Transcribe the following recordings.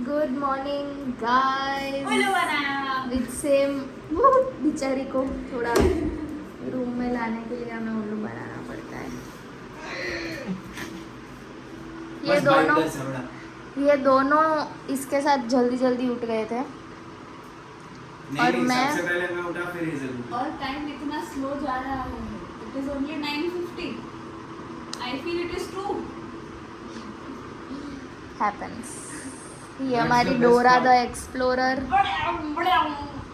Good morning guys. उल्लू बनाया with same बेचारी को थोड़ा रूम में लाने के लिए हमें उल्लू बनाना पड़ता है। ये दोनों इसके साथ जल्दी जल्दी उठ गए थे और मैं सबसे पहले मैं उठा फिर ये जरूर। और टाइम इतना स्लो जा रहा है। It is only 9:50. I feel it is true. Happens. ये हमारी डोरा द एक्सप्लोरर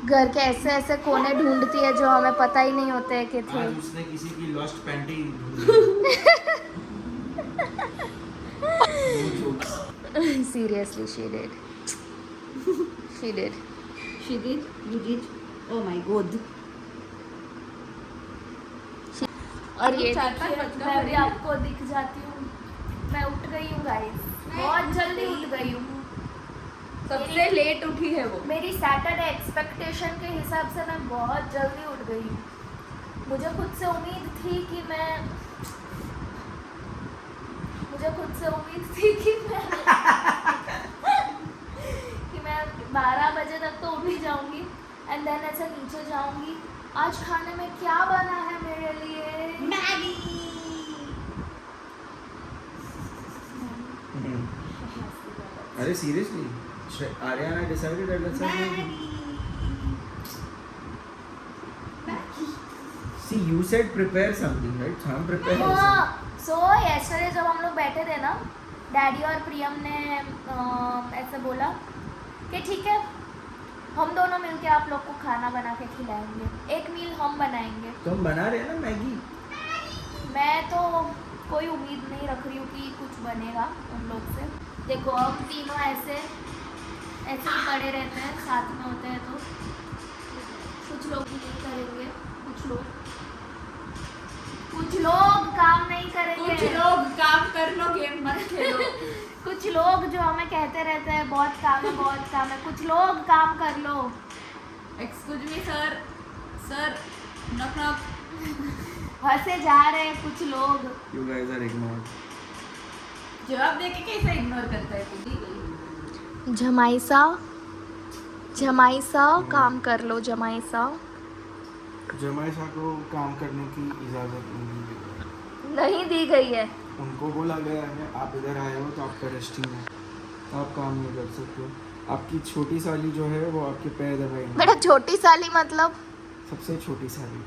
घर के ऐसे ऐसे कोने ढूंढती है जो हमें पता ही नहीं होते हैं कि थे। आज उसने किसी की lost painting seriously she did. She did. She did. You did. Oh my god. और ये मैं भी आपको दिख जाती हूँ। मैं उठ गई हूँ गाइस, बहुत जल्दी उठ गई हूँ। सबसे लेट उठी है वो. मेरी सैटरडे एक्सपेक्टेशन के हिसाब से मैं बहुत जल्दी उठ गई हूँ। मुझे खुद से उम्मीद थी कि मैं 12 बजे तक तो उठ ही जाऊंगी एंड देन ऐसे नीचे जाऊंगी। आज खाने में क्या बना है मेरे लिए? मैगी. अरे seriously Ariana decided that that's Maggi. See, you said prepare something, right? So I'm preparing. So yesterday जब हम लोग बैठे थे ना, डैडी और प्रियम ने ऐसे बोला कि ठीक है हम दोनों मिलके आप लोग को खाना बना के खिलाएंगे, एक मील हम बनाएंगे। तो हम बना रहे हैं ना मैगी। मैं तो कोई उम्मीद नहीं रख रही हूँ कि कुछ बनेगा उन लोग से। देखो हम तीनों ऐसे ही पड़े रहते हैं, साथ में होते हैं तो कुछ लोग नहीं करेंगे, कुछ लोग काम नहीं करेंगे, कुछ लोग काम कर लो, गेम मत खेलो. कुछ लोग जो हमें कहते रहते हैं बहुत काम है, कुछ लोग काम कर लो। Excuse me sir. Sir knock knock. हंसे जा रहे हैं कुछ लोग। You guys are ignored. जवाब देके कैसे इग्नोर करता है तू? जमाईसा काम कर लो। जमाईसा को काम करने की इजाजत नहीं दी गई है। उनको बोला गया है आप इधर आए हो तो आपका रेस्टिंग है, तो आप काम नहीं कर सकते हो। आपकी छोटी साली जो है वो आपके पैर दबाएंगे। मेरा छोटी साली मतलब सबसे छोटी साली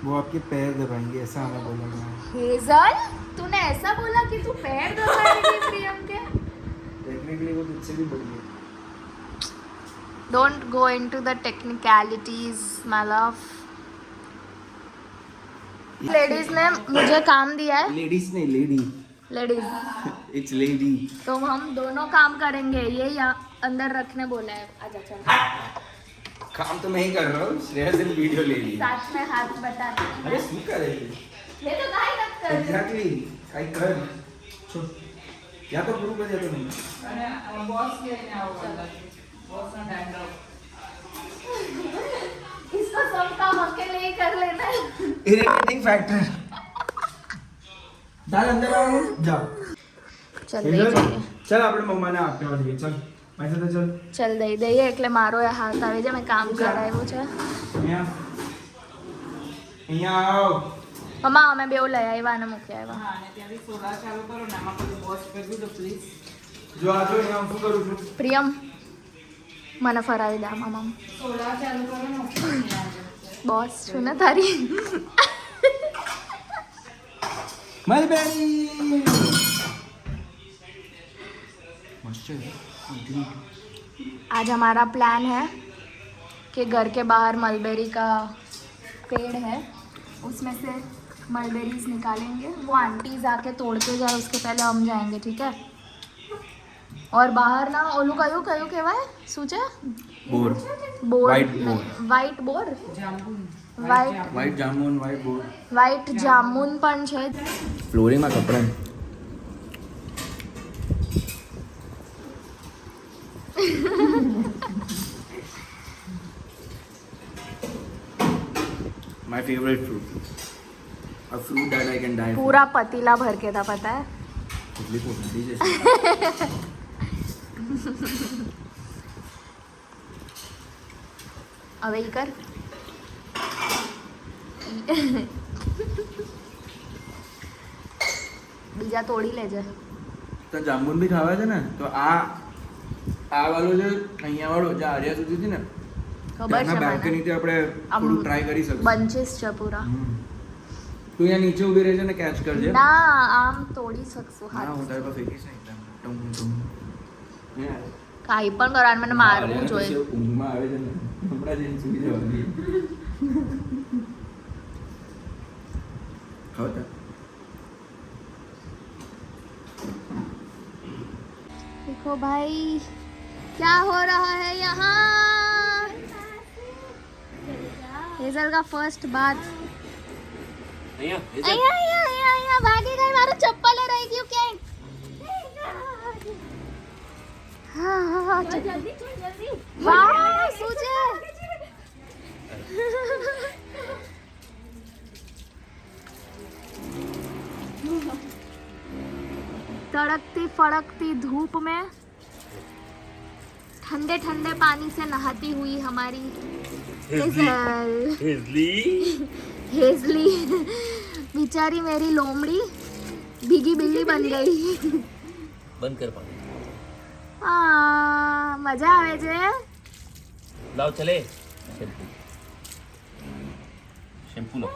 वो आपके पैर दबाएंगे, ऐसा हमें बोला गया है। हेजल तूने ऐसा बोला कि तू पैर दबाएगी प्रियम के? टेक्निकली वो तुझसे भी बड़ी है। Don't go into the technicalities my love. Ladies ने मुझे काम दिया है। लेडीज नहीं, लेडी। Ladies it's lady. तो हम दोनों काम करेंगे, ये यहाँ अंदर रखने बोला है। आजा चल। काम तो मैं ही कर रहा हूँ, श्रेया से वीडियो ले ली। साथ में हाथ बटा अरे શું કરે છે? ये तो काहे मत कर। एग्जैक्टली काई कर छोड़ या तो गुरु कर जाते नहीं। अरे बॉस के लिए आओ. बॉस ना डैंड्रफ. इसको सब काम अकेले ही कर लेना है। Irritating factor. डाल अंदर आओ जाओ। चल दे જઈએ चल આપણે મમ્માને આપવા દઈએ ચલ મારી સાથે ચલ ચલ દઈ દઈએ એટલે મારો એ હાથ આવી જાય, મેં કામ કરાવ્યું છે। અહીંયા અહીંયા આવો મમ્મા અમે બેવ લઈ આવ્યા અને મૂકી આવ્યા। હા અને ત્યાંથી સોડા ચાલુ કરો ને આમાં કોઈ બોસ કરી દો પ્લીઝ. જો આજો અહીંયા હું શું કરું છું પ્રિયમ મને ફરાવી દે આમાં મમ્મ। સોડા ચાલુ કરો ને ઉપર. બોસ છું ને તારી। મલબેરી आज हमारा प्लान है कि घर के बाहर मलबेरी का पेड़ है, उसमें से मलबेरीज निकालेंगे। वो आंटीज आके तोड़ते जाए उसके पहले हम जाएंगे, ठीक है? और बाहर ना ओलू कयो कयो कहवाय શું છે? બોર बोर। White boar। वाइट बोर। જાંબુ. વ્હાઈટ જામુન વ્હાઈટ બોર वाइट जामुन પણ છે। ફ્લોરિંગમાં કપડા My favorite fruit. A fruit that I can die for. पूरा पतीला भर के था, पता है? इडली पोटली जैसे હવે ઈ કર. બીજા તોડી લેજે. તો જાંબુન બી ખાવા છે ને તો આ વાળો જે અહીંયા વાળો જે આર્યા સુધી હતી ને ખબર છે મને. બાલ્કનીથી આપણે થોડું ટ્રાય કરી શકીએ. બંચીસ છે પૂરા. તું અહીંયા નીચે ઊભી રહેજે ને કેચ કરજે. ના આમ તોડી શકશું હા હાથ. હું તારી પાસે ફેંકીશ ને એકદમ ટમ ટમ. કાંઈ પણ કરવાનું મને મારવું જોઈએ. ઊંઘમાં આવે છે ને હમણાં જઈને સૂઈ જવાની. ખાવ તા. देखो भाई क्या हो रहा है यहाँ. हेजल का फर्स्ट बात. અહીંયા ભાગી ગઈ. મારું ચપ્પલ રહી ગયું ક્યાંય. હા जल्दी વાહ શું છે. तड़कती फड़कती धूप में ठंडे ठंडे पानी से नहाती हुई हमारी हेजली बेचारी मेरी लोमड़ी भीगी बिल्ली बन गई. બંધ કર પાણી. મજા આવે છે. લાવ ચલે શેમ્પુ લો.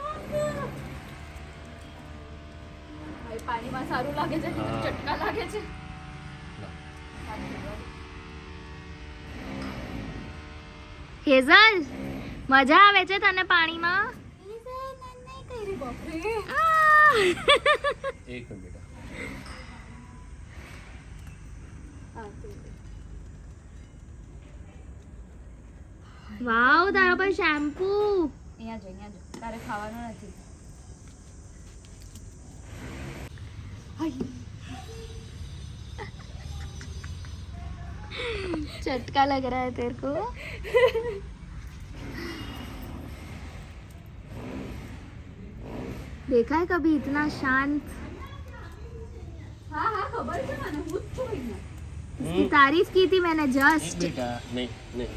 પાણીમાં સારું લાગે છે કે હા. ચટકા લાગે છે. હેઝલ મજા આવે છે તને પાણીમાં. એક મિનિટ બેટા. વાવ તારા પર શેમ્પુ. અહીંયા જો તારે ખાવાનું નથી. चटका लग रहा है तेरे को. देखा है कभी इतना शांत. હા હા ખબર છે મને. હું જ છું અહીંયા. इसकी तारीफ की थी मैंने એક जस्ट. બેટા નહીં નહીં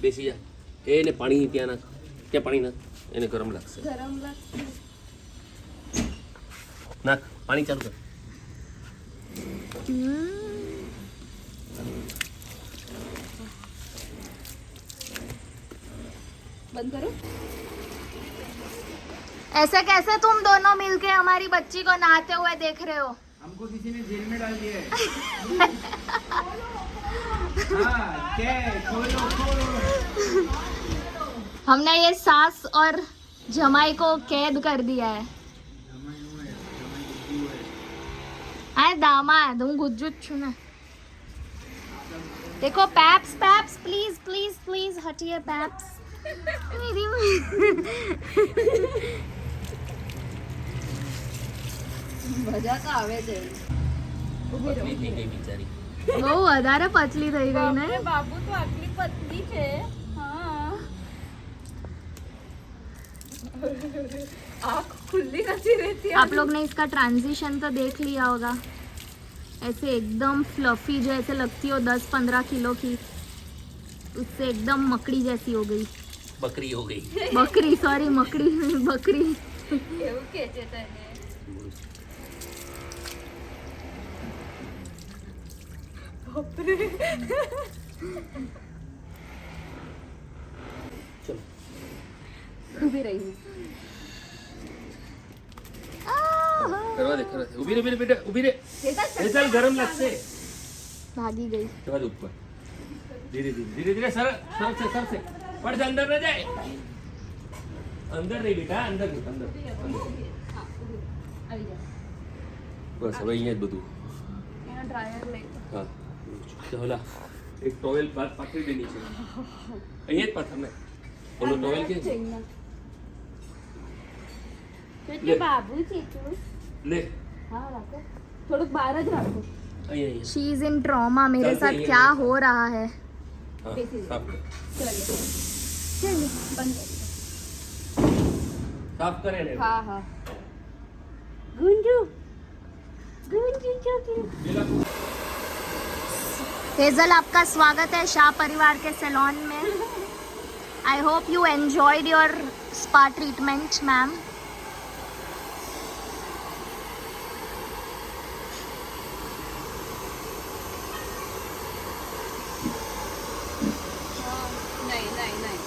બેસી જા. એને પાણી ત્યાં નાખ. ત્યાં પાણી નાખ. એને ગરમ લાગશે. ગરમ લાગશે. નાખ પાણી ચાલુ કર. બંધ કરો. ऐसे कैसे तुम दोनों मिलके हमारी बच्ची को नहाते हुए देख रहे हो. हमको किसी ने जेल में डाल दिया है. हाँ, क्या है? खोलो खोलो. हमने ये सास और जमाई को कैद कर दिया है. આ દામાદ હું ગુજ્જુ જ છું ને. देखो paps paps please please please हटिए पैप्स. मेरी મજા તો આવે છે. પતલી થઈ ગઈ બિચારી. બહુ વધારે પતલી થઈ ગઈ ને. બાપરે, બાબુ તો આટલી પતલી છે. હા आँख खुली नहीं रहती है. आप लोग ने इसका ट्रांजिशन तो देख लिया होगा. ऐसे एकदम फ्लफी जो ऐसे लगती हो 10-15 किलो की, उससे एकदम मकड़ी जैसी हो गई. બકરી હો ગઈ. बकरी सॉरी मकड़ी बकरी. એવું કે છે તને. ચલો ઊભી રહી હું. કરવા દે કરવા દે. ઊભી રે બેટા ઊભી રે. એ ચાલ ગરમ લાગશે. भागी गई. જવા દે ઉપર. ધીરે ધીરે ધીરે ધીરે સર સર છે. પણ અંદર ન જાય. અંદર નહીં બેટા અંદર નહીં અંદર અંદર. આવી જા. બસ હવે અહીંયા જ બધું. એનો ડ્રાયર લઈ. હા ચલા એક ટોવેલ બાદ પાથરી દેની છે. અહીંયા જ પાથર ને. ઓલો ટોવેલ કે છે લે. બાબુ છે તું. લે હા રાખો. થોડુંક બહાર જ રાખો. અહીંયા અહીંયા. She is in trauma. मेरे चलते साथ ही क्या है। हो रहा है. હા બેસી જા. સાફ કર. ચલો બંધ કરી. સાફ કરે ને. હા હા. ગુંજુ ગુંજુ ચોકી. પેલા हेजल, आपका स्वागत है शाह परिवार के सैलून में. I hope you enjoyed your spa treatment, ma'am. नहीं नहीं नहीं.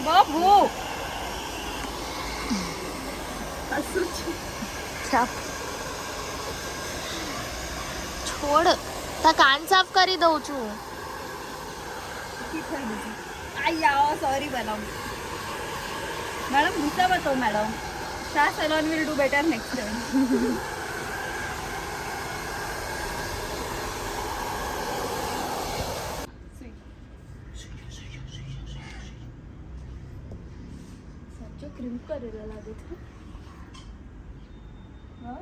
बाबू છોડ, તા કાન સાફ કરી દઉં છું. Sorry madam. मैडम गुस्सा मत हो madam. Shah salon will do better next time. સાચો ક્રીમ કરેલા લાગે છે.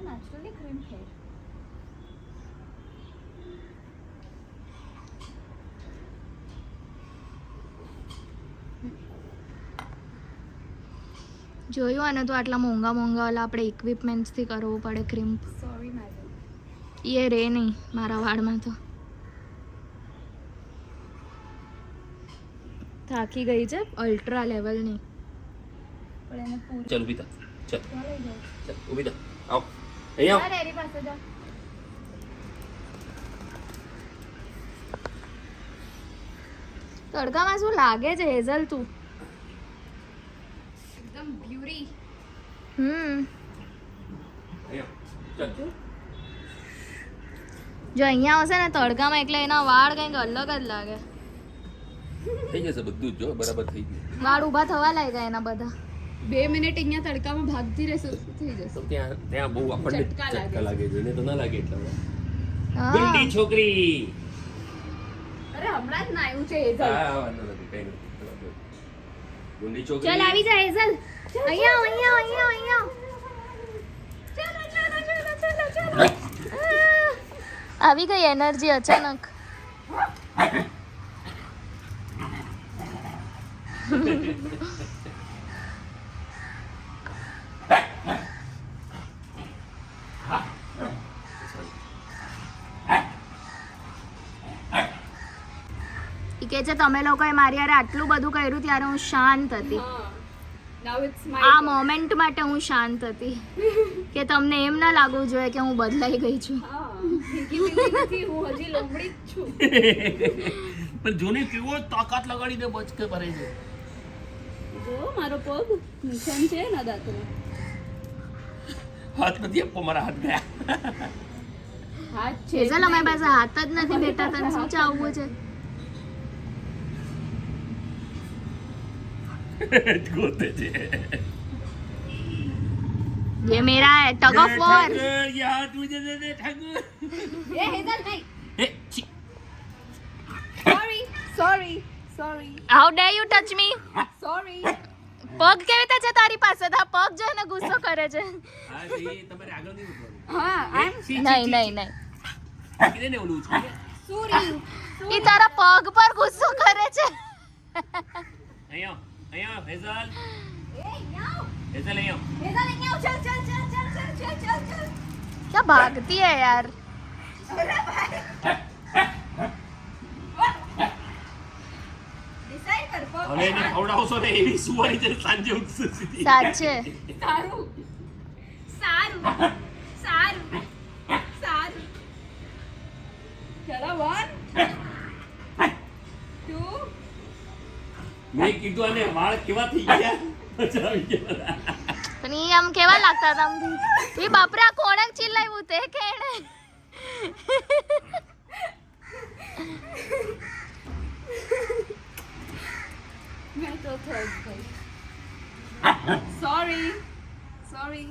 Naturally cream hair. જોયું, આને તો આટલા મોંઘા વાળા આપણે ઇક્વિપમેન્ટ્સથી કરવું પડે ક્રીમ. Sorry madam. એ રે નહીં મારા વાળમાં તો. થાકી ગઈ છે, અલ્ટ્રા લેવલની. પણ એને પૂરી चल उभी था चल લઈ જાઓ. चल उभी था आओ અહીંયા અરે એની પાસે જા. તડકામાં શું લાગે છે હેઝલ તું? एकदम ब्यूटी. અહીંયા चल જો અહીંયા આવશે ને તડકામાં, એટલે એના વાળ કંઈક અલગ જ લાગે. થઈ જશે બધું જ જો બરાબર થઈ ગયું. વાળ ઊભા થવા લાગ્યા એના બધા. 2 મિનિટ અહીંયા તડકામાં ભાગતી રહેશે થઈ જશે. તો ત્યાં બહુ આપણને ચટકા લાગે ચટકા લાગે છે, એને તો ના લાગે એટલા બધા. હા. ગુંડી છોકરી. અરે હમણાં જ ના આવ્યું છે હેઝલ. હા વાંધો નથી કઈ નથી. ગુંડી છોકરી. ચાલ આવી જા હેઝલ. અહીંયા આવ, અહીંયા આવ, અહીંયા આવ, અહીંયા આવ. આવી ગઈ એનર્જી અચાનક. ઈ કે છે તમે લોકોએ મારી યારે આટલું બધું કર્યું ત્યારે હું શાંત હતી. નાઉ ઇટ્સ આ માય. મોમેન્ટ માટે હું શાંત હતી કે તમને એમ ના લાગવું જોઈએ કે હું બદલાઈ ગઈ છું. હા ભીગી ભીગી નથી, હું હજી લોમડી જ છું. પણ જોને કેવો તાકાત લગાડીને બચકે ભરે છે. જો મારો પગ નિશાન છે ના દાંતનો. હાથ નથી આપો, મારા હાથ ગયા. હાથ છે હેઝલ, અમારી પાસે હાથ જ નથી બેટા, તને શું ચાવવું છે? ગોતે છે. ये मेरा है टग ऑफ वॉर. ઠાકર, ये हाथ मुझे दे दे ઠાકર. એ હેઝલ નહીં. એ છી. Sorry sorry sorry how dare you touch me? Sorry. પગ કેવી રીતે છે તારી પાસે? તા પગ જોઈને ગુસ્સો કરે છે. હા એ તમારે આગળ નહીં વધવાનું. હા આઈ એમ નહીં નહીં નહીં, કીધે ને ઓલું છે. સોરી. ઈ તારા પગ પર ગુસ્સો કરે છે. અહીંયા અહીંયા હેઝલ એ યાઓ. હેઝલ અહીંયા. હેઝલ અહીંયા આવ. ચલ ચલ ચલ ચલ ચલ ચલ ચલ ચલ. क्या भागती है यार. ડિસાઈડ કર પગ. હવે એને ખવડાવશો ને એવી સુવાની છે સાંજે ઉઠશે સીધી. સાચે સારું સારું સારું સારું. ચલો 1 2. મેં કીધું આને વાળ કેવા થઈ ગયા મજા આવી ગયા. પણ ઈ આમ કેવા લાગતા હતા આમ. ઈ બાપરે, આ કોણે ચિલ્લાવ્યું તે કે એણે? મેં તો થર્ડ ગઈ. Sorry sorry.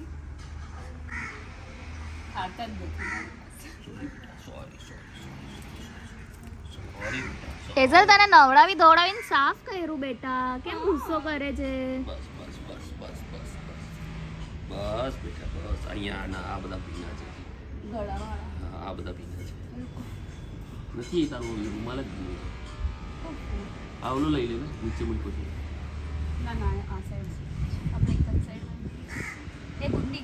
હાથ જ નથી. સોરી સોરી હેઝલ, તને નવડાવી ધોવડાવીને સાફ કર્યું બેટા, કેમ ગુસ્સો કરે છે? બસ બસ બસ બસ બસ બસ બેટા બસ. અહીંયા ના આ બધા ભીના છે. ગળાવાળા. હા, આ બધા ભીના છે. નથી તારું રૂમાલ જ ભીનો છે. આ ઓલો લઈ લે ને નીચે મૂક્યો છે. ના ના આ સાઈડ આપણે એક જ સાઈડ એ ગુંડી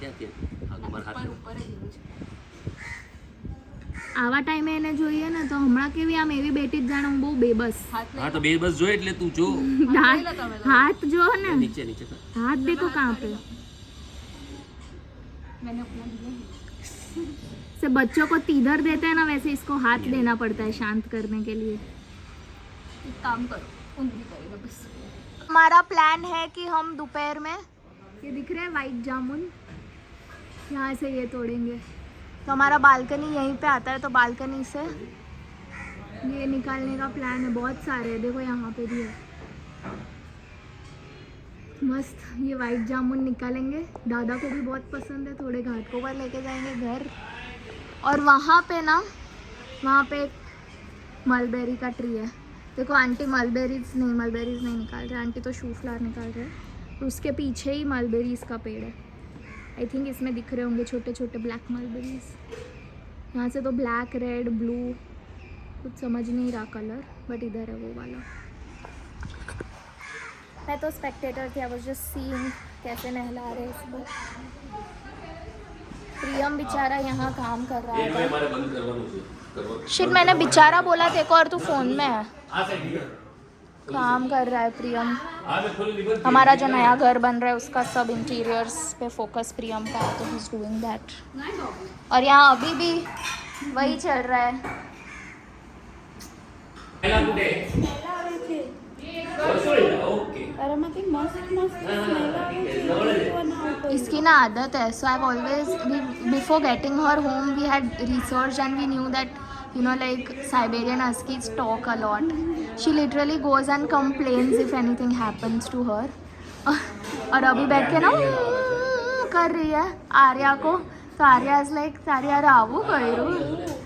ત્યાં ત્યાં હા મારા હાથ ઉપર જ એવું છે. આવા ટાઈમે એને જોઈએ ને તો હમણાં કેવી આમ એવી બેટી જ જાણે હું બહુ બેબસ. હાથ હા તો બે બસ જો એટલે તું જો हाथ जो है ना, નીચે નીચે કર. हाथ देखो कहाँ पे. मैंने अपना लिया है. से बच्चों को तीधर देते हैं ना वैसे इसको हाथ देना पड़ता है शांत करने के लिए. एक काम करो उंगली करेगा बस. हमारा प्लान है कि हम दोपहर में ये दिख रहे हैं वाइट जामुन, यहाँ से ये तोड़ेंगे. तो हमारा बालकनी यहीं पे आता है तो बालकनी से ये निकालने का प्लान है. बहुत सारे हैं, देखो यहाँ पे भी है. मस्त ये वाइट जामुन निकालेंगे. दादा को भी बहुत पसंद है. थोड़े घाटों पर लेके जाएंगे घर. और वहाँ पे ना, वहाँ पे एक मलबेरी का ट्री है. देखो आंटी मलबेरीज नहीं निकाल रहे. आंटी तो शू फ्लावर निकाल रहे हैं. तो उसके पीछे ही मलबेरीज का पेड़ है. आई थिंक इसमें दिख रहे होंगे छोटे छोटे ब्लैक मलबेरीज. यहाँ से तो ब्लैक रेड ब्लू कुछ समझ नहीं रहा कलर, बट इधर है वो वाला. मैं तो स्पेक्टेटर थी. आई वाज जस्ट सीइंग कैसे नहला रहे इसको. प्रियम बेचारा यहाँ काम कर रहा એ है. મારે બંધ કરવાનું છે કરવાનું. शिट मैंने बेचारा बोला देखो और तू फोन में है. આ સાઈડ काम कर रहा है प्रियम. આ મેં ખોલી લીધું. हमारा जो नया घर बन रहा है उसका सब इंटीरियर्स पे फोकस प्रियम का है तो ही इज डूइंग दैट. और यहाँ अभी भी वही चल रहा है. પહેલા કુટે ઓકે अरे मैं कि मस्त मस्त स्मेल आ रही है तो ना इसकी ना आदत है. So I have always before getting her home we had research and we knew that you know like Siberian Huskies talk a lot. She literally goes and complains if anything happens to her. और अभी बैठ के ना कर रही है आर्या को. तो आर्या इज लाइक तारिया रावू करू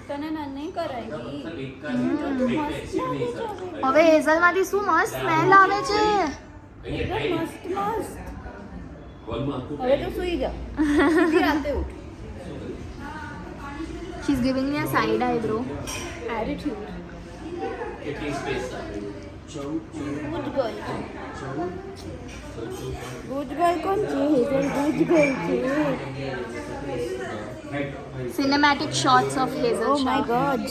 તને નહીં કરાવી. હવે હેઝલમાંથી શું મસ્ત સ્મેલ આવે છે. મસ્ત મસ્ત. હોલમાં આખું હવે તો સુઈ જા. સીધી રાતે ઉઠ. She is giving me a side eye bro. Attitude. કેટલી space good girl. Good girl કોણ છે? હેઝલ ગુડ ગર્લ છે. Cinematic shots of Hazel. Oh my God.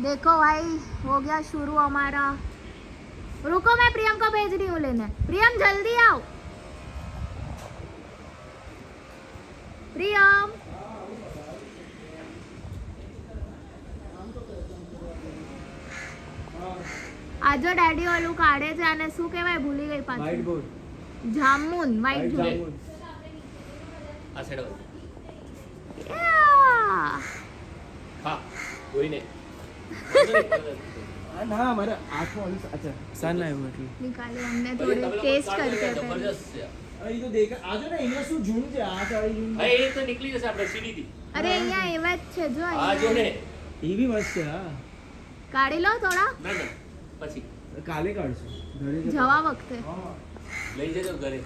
देखो भाई हो गया शुरू हमारा. रुको मैं प्रियम को भेज रही हूँ लेने. प्रियम जल्दी आओ. પ્રિયમ આજો ડેડી ઓલું કાઢે છે અને શું કહેવાય ભૂલી ગઈ પાછું. White board. જામુન વાઈટ जामुन. આ સાઈડ હા કોઈ નહીં ना हमारे आँख में अच्छा सन आए हुए थे. निकाले हमने थोड़े टेस्ट करके थे. જબરજસ્ત છે. अरे तो देख आज ना इन्हें सु झूम जे आ सारी झूम. હા એ તો નીકળી જશે આપણે સીડીથી. અરે અહીંયા એવા જ છે જો આ જો ને ये भी मस्त है. हाँ કાઢી લો થોડા ના ના પછી काले कार्ड से घरे के. જવા વખતે. हाँ લઈ જજો ઘરે.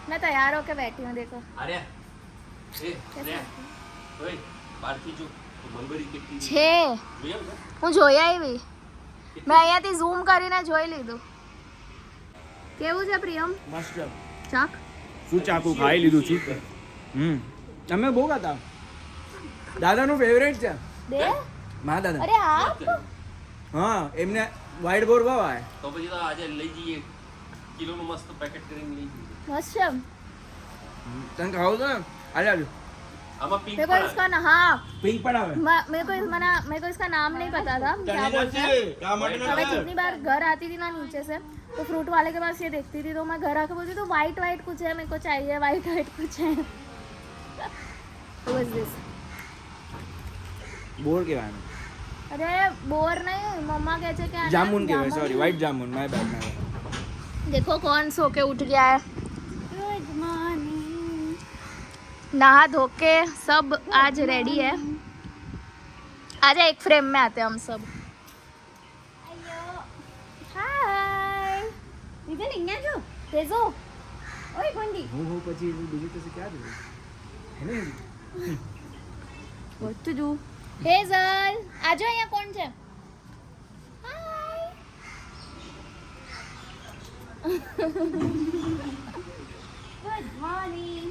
मैं तैयार होके बैठी हूँ देखो. આર્યા એ આર્યા ઓય બહારથી જો મલબરી કેટલી છે જોયું છે? હું જોઈ આવી. મેં અહીંયાથી ઝૂમ કરીને જોઈ લીધું. કેવું છે પ્રિયમ? मस्त. ચાક શું ચાકુ ખાઈ લીધું છું. તમે બહુ ખાતા. દાદાનું ફેવરેટ છે. દે. મા દાદા. અરે આપ હા એમને વ્હાઈટ બોર્ડ ભાવ આવે. તો પછી તો આજે લઈ જઈએ કિલોનું મસ્ત પેકેટ કરીને લઈ જઈએ. मस्त है. તને ખાવું તો આજે આવજો. આમાં પિંક मेरे को इसका ना हाँ પિંક પણ આવે. मेरे को इसका नाम नहीं पता था क्या बोलते हैं. तो मैं जितनी बार घर आती थी ना नीचे से तो फ्रूट वाले के पास ये देखती थी तो मैं घर आके बोलती तो वाइट वाइट कुछ है मेरे को चाहिए वाइट वाइट कुछ है. What was this? બોર કહેવાય. अरे बोर नहीं मम्मा कहते क्या જામુન કહેવાય. Sorry white jamun. My bad ના. देखो कौन सो के उठ गया है. Good morning. नहा धो के सब आज रेडी है. आज एक फ्रेम में आते हैं हम सब. हाय ઇધર અહીંયા જો. तेजो ઓય કોંડી. હું પછી બીજું તો ક્યાં જોયું. હે ને What to do? હેઝલ આજો અહીંયા કોણ છે હાય ગુડ મોર્નિંગ.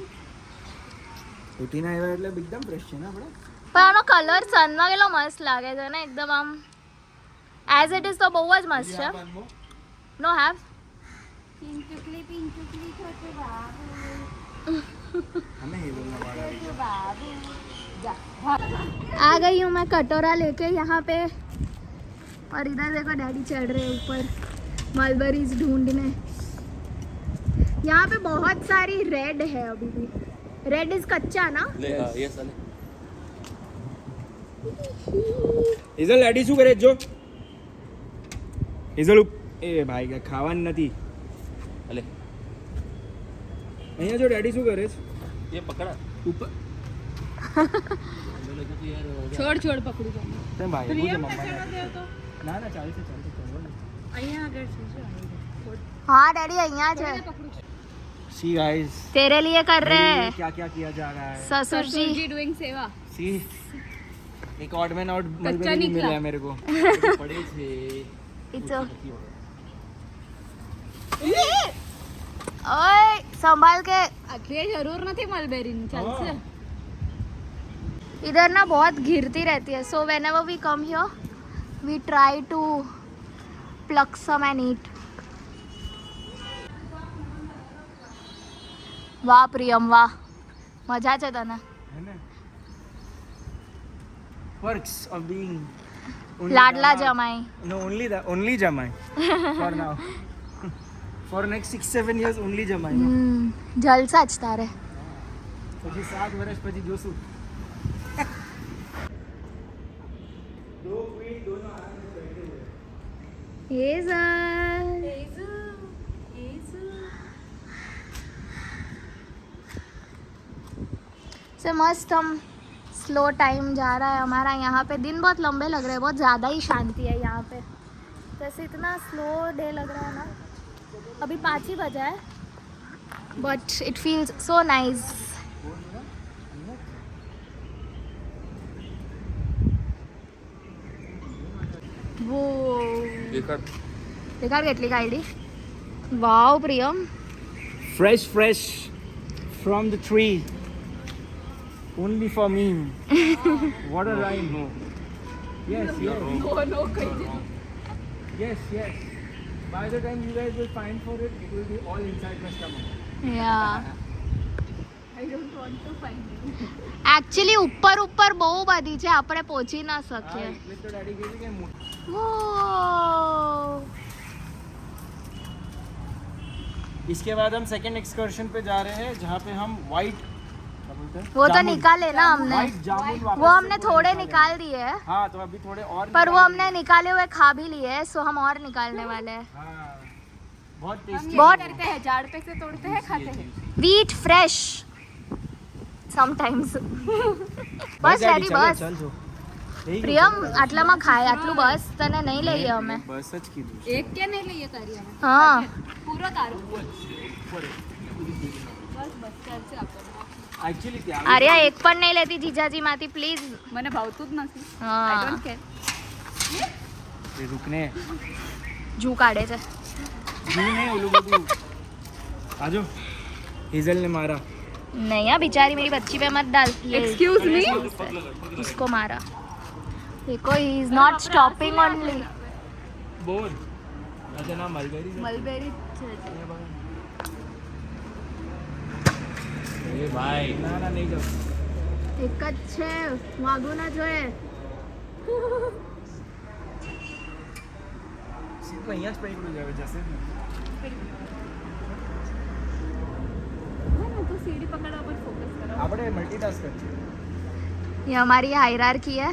ઉઠીને આવ્યા એટલે એકદમ ફ્રેશ છે ને આપણે. પણ આનો કલર સનમાં કેટલો મસ્ત લાગે છે ને એકદમ આમ એઝ ઇટ ઇઝ તો બહુ જ મસ્ત છે નો હેવ પિંચુકલી છોટુ બાબુ हमें हेजल वाला છોટુ બાબુ જા. आ गई हूँ मैं कटोरा लेके यहाँ पे और इधर देखो डैडी चढ़ रहे हैं ऊपर मलबरीज ढूंढने. यहाँ पे बहुत सारी रेड है अभी भी. रेड इज कच्चा ना. ले हाँ ये साले હેઝલ ડેડી શું કરે જો હેઝલ એ ભાઈ કે ખાવાનું નથી अले અહીંયા જો ડેડી શું કરે છે ये पकड़ा ઉપર बोले कि तू यार છોડ પકડું છું. તે ભાઈ બોલે મમ્મા ના ના ચાલશે અહીંયા આગળ છે જો. हाँ डैडी यहाँ है सी गाइस तेरे लिए कर रहे हैं क्या क्या किया जा रहा है ससुर जी. डूइंग सेवा. सी एक ऑड मैन और कच्चा मलबेरी निकला। मिला है मेरे को पड़े थे It's ओए संभाल के. આટલી જરૂર નથી મલબેરીની ચાલશે. इधर ना बहुत घिरती रहती है so whenever we come here we try to pluck some and eat. वाह प्रियम वाह मजा છે તને. है ना perks of being લાડલા જમાઈ. no only jamai for now for next 6-7 years only jamai જલસા જ તારે. પછી 7 વર્ષ પછી જોશું દો ક્વીન દોનો આરામ से बैठे हुए से मस्त हम स्लो टाइम जा रहा है हमारा. यहाँ पे दिन बहुत लंबे लग रहे हैं बहुत ज़्यादा ही शांति है यहाँ पे. जैसे इतना स्लो डे लग रहा है ना. अभी 5 ही बजा है but it feels so nice. वो देखा देखा કેટલી કાઢી. વાવ Priyam fresh from the tree only for me what a rhyme no yes નો કહી દે. yes by the time you guys will find for it will be all inside my stomach yeah I don't want to find it. Actually ऊपर બહુ બધી છે આપણે પહોંચી ના શકીએ. એટલે તો daddy કહે છે કે वो इसके बाद हम सेकंड एक्सकर्शन पे जा रहे हैं जहाँ पे हम व्हाइट वो तो निकाले ना हमने. व्हाइट जामुन वापस वो से हमने बोल थोड़े रहे हैं। निकाल दिए हैं हाँ तो अभी थोड़े और पर वो निकालेंगे। हमने निकाले हुए खा भी लिए हैं सो हम और निकालने वाले हैं. हाँ बहुत टेस्टी बहुत करते हैं झाड़ पे से तोड़ते हैं खाते हैं. Wheat fresh sometimes. बस डैडी बस પ્રિયમ આટલામાં ખાય આટલું બસ તને નહીં લઈએ અમે. બસ જ કીધું એક કે નહીં લઈએ કરી અમે. હા પૂરો તારું. બસ ચાલશે આપણે. एक्चुअली क्या આર્યા એક પણ નહીં લેતી જીજાજીમાંથી પ્લીઝ. મને ભાવતું જ નથી. હા આઈ ડોન્ટ કેર. ये रुकने જू કાઢે છે. जू नहीं उल्लू बबू आजो हेजल ने मारा नहीं यार बेचारी मेरी बच्ची पे मत डाल. ये एक्सक्यूज मी. उसको मारा. देखो he is not stopping only. बोल अच्छा ना मलबेरी મલબેરી ए भाई ना ना नहीं जाओ એક જ છે વાગું ના જોઈએ. સીધું અહીંયા જ પકડું જાવે જશે જ નહીં. તો સીડી પકડવા પર ફોકસ કરો. આપણે મલ્ટીટાસ્ક કરીએ ये हमारी हायरार्की है.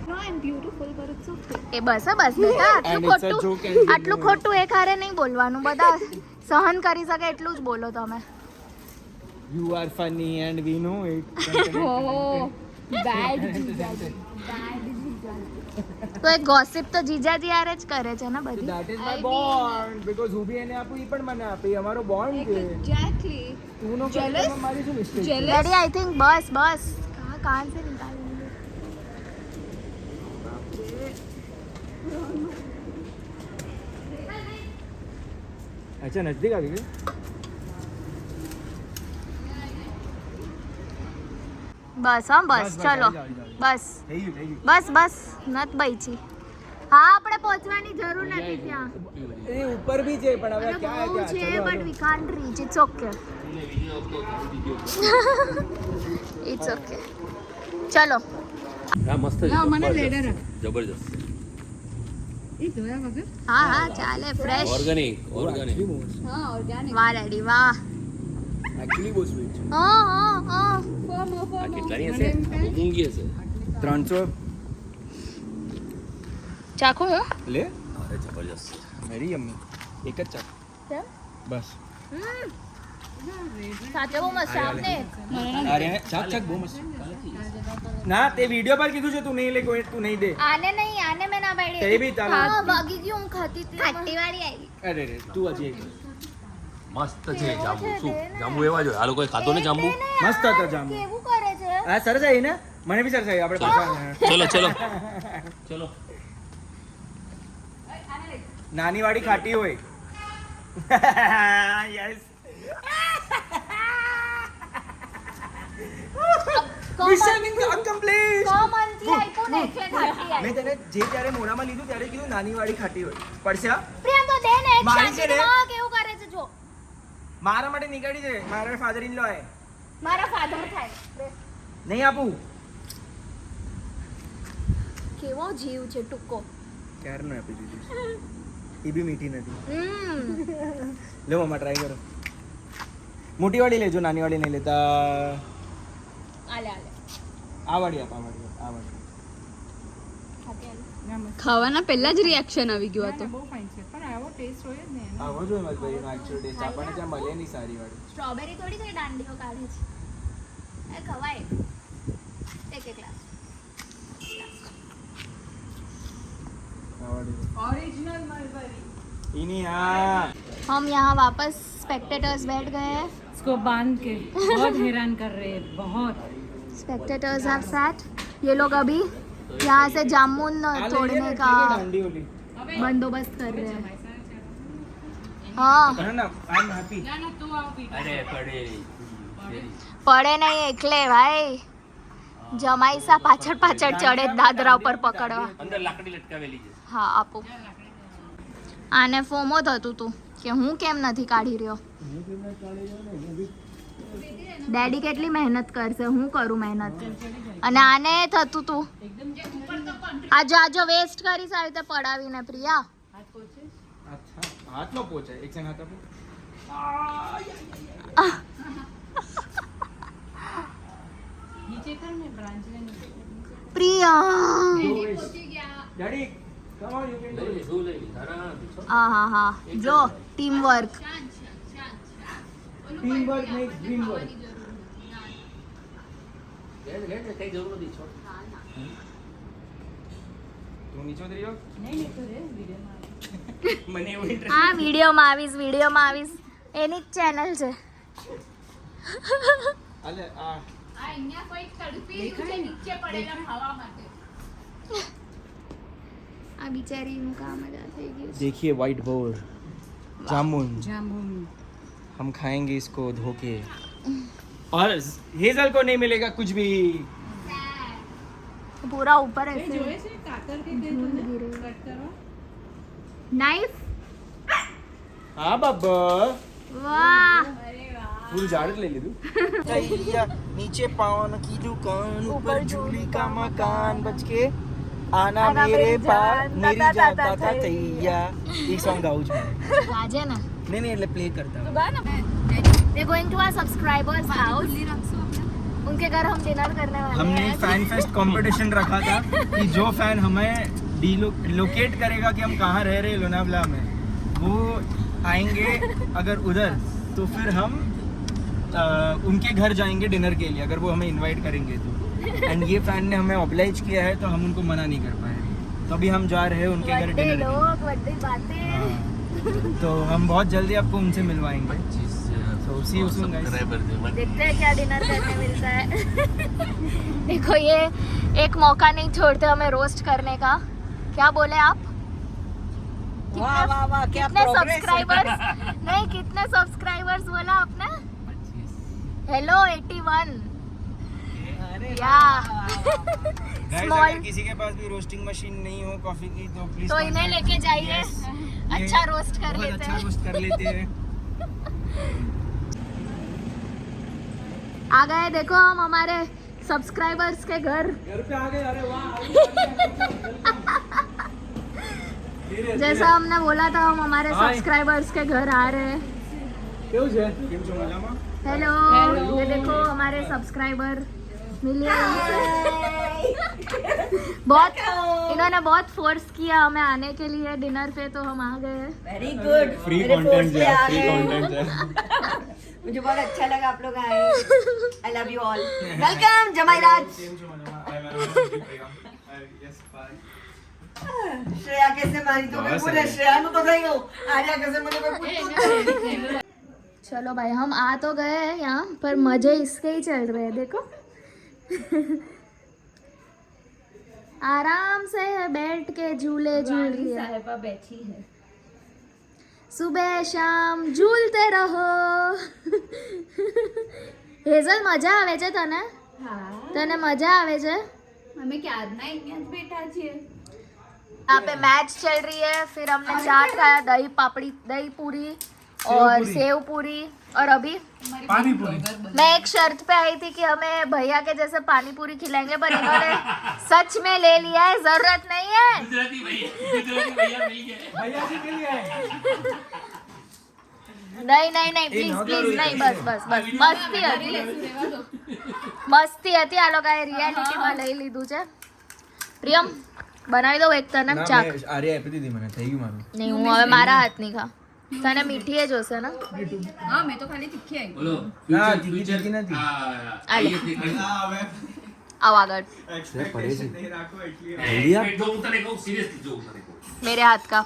નો આઈ એમ બ્યુટીફુલ પર ઇટ્સ ઓકે. એ બસ બસ બેટા And આટલું it's a joke ખોટું and આટલું ખોટું એક હારે નહીં બોલવાનું. બધા સહન કરી શકે એટલું જ બોલો તમે. You are funny and we know it. Oh bad જીજાજી. બેડ જીજાજી. તો એ ગોસિપ તો જીજાજી યારે જ કરે છે ને બધી. That is my bond because હું બી એને આપું ઈ પણ મને આપે અમારો બોન્ડ છે. एग्जैक्टली તું નો કરે તો મારી શું મિસ્ટેક છે? डैडी आई थिंक बस बस कहाँ से निकालेंगे. अच्छा नजदीक आ गई. બસ હા બસ ચલો બસ થઈ ગયું. બસ બસ નત બઈચી. હા આપણે પહોંચવાની જરૂર નથી ત્યાં. એ ઉપર બી છે પણ હવે અને ક્યાં બહુ ક્યાં છે but we can't reach. It's okay. It's okay. ચલો. હા મસ્ત છે. ના, મને લેડર આપ. જબરજસ્ત. ये धोया वगैरह હા હા ચાલે ફ્રેશ. ઓર્ગેનિક हाँ ऑर्गेनिक વાહ રેડી વાહ. एक्चुअली બહુ સ્વીટ છે. હા હા હા. આ કેટલાની હશે? મોંઘી હશે. 300 ચાખો હો. લે અરે જબરજસ્ત. મેરી અમ્મી એક જ ચાક બસ. સાચે બહુ મસ્ત છે આપને. અરે ચાક ચાક બહુ મસ્ત. ના તે વિડિયો પર કીધું છે તું નહીં લે કોઈ તું નહીં દે. આને નહીં આને મેં ના પાડી. તે બી તારા હા વાગી ગયું હું ખાતી હતી. ખાટી વાળી આવી. અરે રે તું હજી એક મસ્ત છે જાંબુ. શું જાંબુ એવા જ હોય. આ લોકોએ ખાધો ને જાંબુ. મસ્ત હતો જામુ. કેવું કરે છે. આ સરસ આવી ને મને બી સરસ આવી આપણે પાછા ચલો ચલો. નાની વાળી ખાટી હોય. Yes mission incomplete. કોમનથી આપ્યું ને એટલે ખાટી આવી. મેં તને જે ત્યારે મોઢામાં લીધું ત્યારે કીધું નાની વાળી ખાટી હોય પડશે હા? પ્રિયમ તો દે ને એક મારી છે શાંતિથી ને? માં કેવું કરે છે જો. મારા માટે નીકળી છે મારા ફાધર ઇન લો હે મારા ફાધર થાય. નહીં આપું કેવો જીવ છે ટૂંકો. ક્યારનું આપી દીધું એ બી મીઠી નથી. હમ. લો મમ્મા ટ્રાય કરો. મોટી વાળી લેજો નાની વાળી નહીં લેતા. આલે આલે. આ વાળી આપ આ વાળી ખાવાના પહેલા જ રિએક્શન આવી ગયું હતું આવો જો મત ભાઈ નો એક્ચ્યુઅલ ટેસ્ટ આપણને ત્યાં મળે નહીં સારી વાળી. સ્ટ્રોબેરી થોડી કઈ દાંડીઓ કાઢે છે. એ ખવાય. એક એક ગ્લાસ. આ વાળી इन्हीं हाँ हम यहाँ वापस स्पेक्टेटर्स बैठ गए हैं. इसको बांध के बहुत हैरान कर रहे हैं बहुत. Spectators have sat. ये लोग अभी यहाँ से जामुन तोड़ने का ठंडी वाली बंदोबस्त कर रहे हैं. हाँ है ना आई एम हैप्पी. અરે પડે. પડે નહીં એકલે ભાઈ. જમાઈ સા પાછળ પાછળ ચડે દાદરા ઉપર પકડવા. અંદર લાકડી લટકાવેલી છે. હા આપો. આને ફોમો થતું હતું કે હું કેમ નથી કાઢી રહ્યો. ડેડી કેટલી મહેનત કરશે હું કરું મહેનત. અને આને થતું હતું આજો વેસ્ટ કરી સારી રીતે પડાવીને પ્રિયા. अच्छा हाथ नो पोचा एक सेकंड हाथ आपको. Priya daddy come on you can do લઈ શું લઈ તારા હા હા હા જો team work. Team work makes dream work. કઈ જરૂર નથી છોડ. तू नीचे उतरी हो મને એવું ઇન્ટરેસ્ટ. હા વિડીયોમાં આવીશ એની જ ચેનલ છે. અલે આ આ બિચારીનું કામ જ આ થઈ ગયું. देखिए व्हाइट बोर जामुन जामुन हम खाएंगे इसको धो के और हेजल को नहीं मिलेगा कुछ भी. पूरा ऊपर ऐसे नाइफ. હા બાબા વાહ પૂરું ઝાડ જ લઈ લીધું. નીચે પાवन की दुकान ऊपर झूली का मकान बच के आना मेरे पास मेरी जाता था तैया. एक सॉन्ग गाऊं છું. गाजे ना. नहीं नहीं એટલે प्ले करता हूँ. We going to our subscribers house. उनके घर हम डिनर करने वाले हमने हैं. फैन फेस्ट कंपटीशन रखा था कि जो फैन हमें डिलोकेट करेगा कि हम कहाँ रह रहे हैं लोनावला में वो आएंगे अगर उधर तो फिर हम उनके घर जाएंगे डिनर के लिए अगर वो हमें इनवाइट करेंगे तो. एंड ये फैन ने हमें ऑब्लाइज किया है तो हम उनको मना नहीं कर पाए. तो अभी हम जा रहे हैं उनके घर बर्थडे डिनर लोग, बर्थडे बातें। तो हम बहुत जल्दी आपको उनसे मिलवाएंगे। तो सी यू सून गाइस। देखते हैं क्या डिनर करने मिलता है। देखो ये एक मौका नहीं छोड़ते हमें रोस्ट करने का। क्या बोले आप? वाह वाह वाह, क्या कितने प्रोग्रेस। सब्सक्राइबर्स? नहीं, कितने सब्सक्राइबर्स बोला आपने? हेलो 81। अरे या गाइस स्मॉल अगर किसी के पास भी रोस्टिंग मशीन नहीं हो कॉफी की तो प्लीज तो इन्हें लेके जाइए। अच्छा रोस्ट कर बहुत लेते अच्छा हैं। रोस्ट कर लेते हैं। आ गए देखो हम हमारे सब्सक्राइबर्स के घर। घर पे आ गए। अरे वाह। जैसा हमने बोला था हम हमारे सब्सक्राइबर्स के घर आ रहे हैं। केવું છે? કેમ છો મજામાં? हेलो, ये देखो हमारे सब्सक्राइबर मिलिए बहुत इन्होंने बहुत फोर्स किया हमें आने के लिए डिनर पे, तो हम आ गए। Very good. फ्री कंटेंट है, फ्री कंटेंट है। मुझे बहुत अच्छा लगा आप लोग आए। I love you all. Welcome जमाई राज। કેમ છો મજામાં? आई यस बाय। श्रेया कैसे मारी तो मैं पूरे श्रेया नु तो गई हूं। आर्या कैसे मुझे पूछ। चलो भाई हम आ तो गए हैं यहाँ पर, मजे इसके ही चल रहे हैं। देखो आराम से बैठ के झूले झूल रही है। साहिबा बैठी है। सुबह शाम झूलते रहो। हेजल मजा आवे છે તને? हाँ તને મજા આવે છે? हमें क्या ना અહીંયા જ બેઠા છીએ। यहाँ पे मैच चल रही है, फिर हमने चाट खाया, दही पापड़ी, दही पूरी और सेव पूरी। और अभी पानी पूरी। मैं एक शर्त पे आई थी कि हमें भैया के जैसे पानी पूरी खिलाएंगे, पर इन्होंने सच में ले लिया है। जरूरत नहीं है। गुजराती भैया मिल गए। भैया जी के लिए नहीं नहीं नहीं, प्लीज प्लीज नहीं, बस बस बस મસ્તી હતી, મસ્તી હતી। આ લોકોએ રિયાલિટીમાં લઈ લીધું છે। પ્રિયમ બનાવી દઉં એક તને ચાક? આર્યા આપી દીધી મને, થઈ ગયું મારું। નહીં, હું હવે મારા હાથની ખા। તને મીઠી જ હશે ને? हाँ मैं तो खाली तिखी आई। બોલો ના તીખી તીખી નથી। આલે આવ આગળ। પડે છે જો હું તને કહું સિરિયસલી, જો હું તને કહું मेरे हाथ का।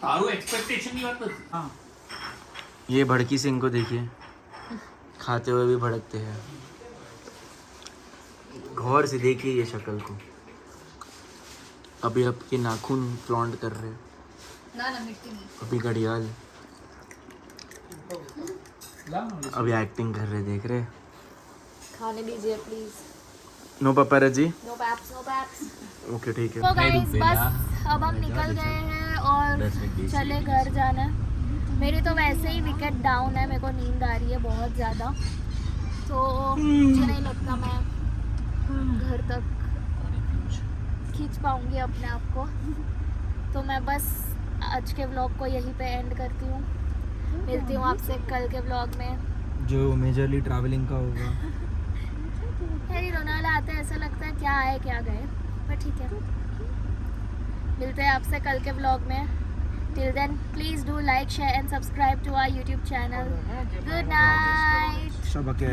તારું એક્સપેક્ટેશન ની વાત નથી। ये भड़की सिंह को देखिए, खाते हुए भी भड़कते हैं। गौर से देखिए ये शक्ल को। अभी आपके नाखून फ्लॉन्ट कर रहे हैं। ना ना मिट्टी नहीं। अभी घड़ियाल अभी एक्टिंग कर रहे, देख रहे। खाने दीजिए please. No paparazzi. No paps, no paps. Okay ठीक है। तो गाइस बस अब हम निकल गए हैं और चले घर जाना। मेरी तो वैसे ही विकेट डाउन है, मेरे को नींद आ रही है बहुत ज़्यादा, तो मुझे नहीं लगता मैं घर तक खींच पाऊँगी अपने आप को। तो मैं बस आज के व्लॉग को यहीं पे एंड करती हूँ। मिलती हूँ आपसे कल के व्लॉग में, जो मेजरली ट्रैवलिंग का होगा। मेरी रोनाला आते हैं, ऐसा लगता है क्या आए क्या गए, पर ठीक है। मिलते हैं आपसे कल के व्लॉग में। Till then, please do like, share and subscribe to our YouTube channel. Good night. शबके